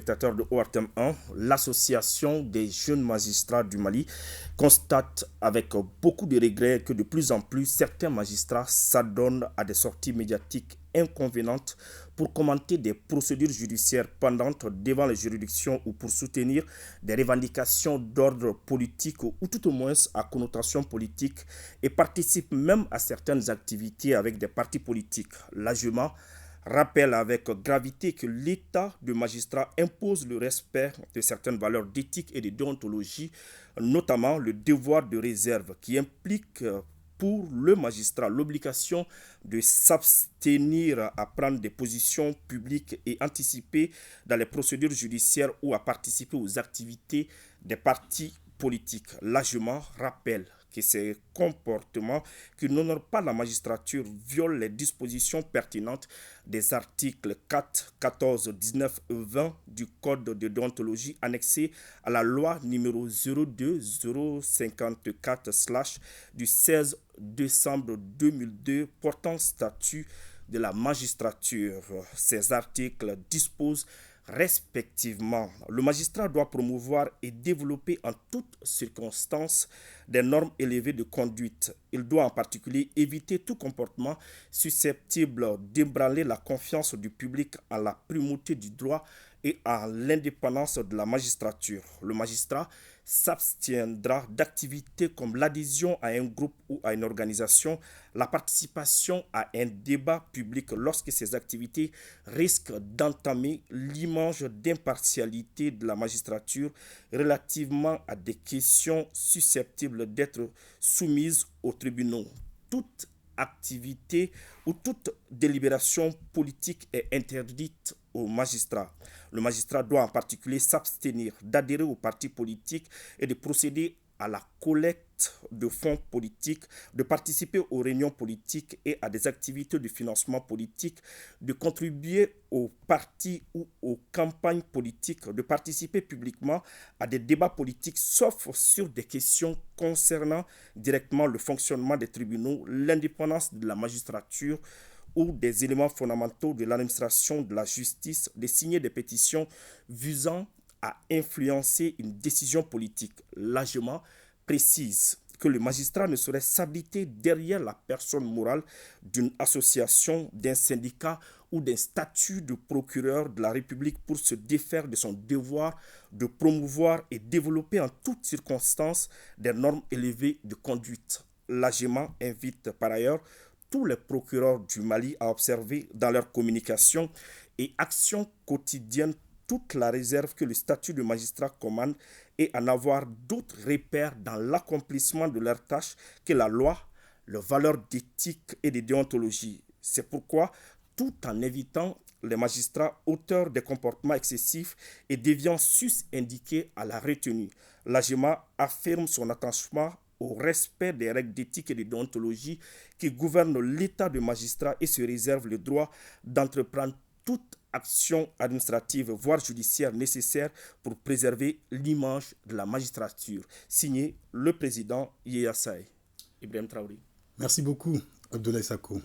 téléspectateurs de ORTM 1, l'Association des jeunes magistrats du Mali constate avec beaucoup de regrets que de plus en plus certains magistrats s'adonnent à des sorties médiatiques inconvénientes pour commenter des procédures judiciaires pendantes devant les juridictions ou pour soutenir des revendications d'ordre politique ou tout au moins à connotation politique et participent même à certaines activités avec des partis politiques. L'AGEMA rappelle avec gravité que l'État de magistrat impose le respect de certaines valeurs d'éthique et de déontologie, notamment le devoir de réserve qui implique pour le magistrat l'obligation de s'abstenir à prendre des positions publiques et anticipées dans les procédures judiciaires ou à participer aux activités des partis politiques. L'AGEMA rappelle que ces comportements qui n'honorent pas la magistrature violent les dispositions pertinentes des articles 4, 14, 19 et 20 du Code de déontologie annexé à la loi numéro 02-054/ du 16 décembre 2002 portant statut de la magistrature. Ces articles disposent respectivement: le magistrat doit promouvoir et développer en toutes circonstances des normes élevées de conduite. Il doit en particulier éviter tout comportement susceptible d'ébranler la confiance du public en la primauté du droit et en l'indépendance de la magistrature. Le magistrat s'abstiendra d'activités comme l'adhésion à un groupe ou à une organisation, la participation à un débat public lorsque ces activités risquent d'entamer l'image d'impartialité de la magistrature relativement à des questions susceptibles d'être soumises aux tribunaux. Toute activité ou toute délibération politique est interdite aux magistrats. Le magistrat doit en particulier s'abstenir d'adhérer aux partis politiques et de procéder à la collecte de fonds politiques, de participer aux réunions politiques et à des activités de financement politique, de contribuer aux partis ou aux campagnes politiques, de participer publiquement à des débats politiques, sauf sur des questions concernant directement le fonctionnement des tribunaux, l'indépendance de la magistrature ou des éléments fondamentaux de l'administration de la justice, de signer des pétitions visant à influencer une décision politique. L'AGEMA précise que le magistrat ne saurait s'abriter derrière la personne morale d'une association, d'un syndicat ou d'un statut de procureur de la République pour se défaire de son devoir de promouvoir et développer en toutes circonstances des normes élevées de conduite. L'AGEMA invite par ailleurs tous les procureurs du Mali à observer dans leur communication et action quotidienne toute la réserve que le statut de magistrat commande et en avoir d'autres repères dans l'accomplissement de leurs tâches que la loi, les valeurs d'éthique et de déontologie. C'est pourquoi, tout en évitant les magistrats auteurs des comportements excessifs et déviants sus-indiqués à la retenue, l'AGEMA affirme son attachement au respect des règles d'éthique et de déontologie qui gouvernent l'état de magistrat et se réserve le droit d'entreprendre toute action administrative, voire judiciaire nécessaire pour préserver l'image de la magistrature. Signé le président Yaya Saï. Ibrahim Traoré. Merci beaucoup, Abdoulaye Sako.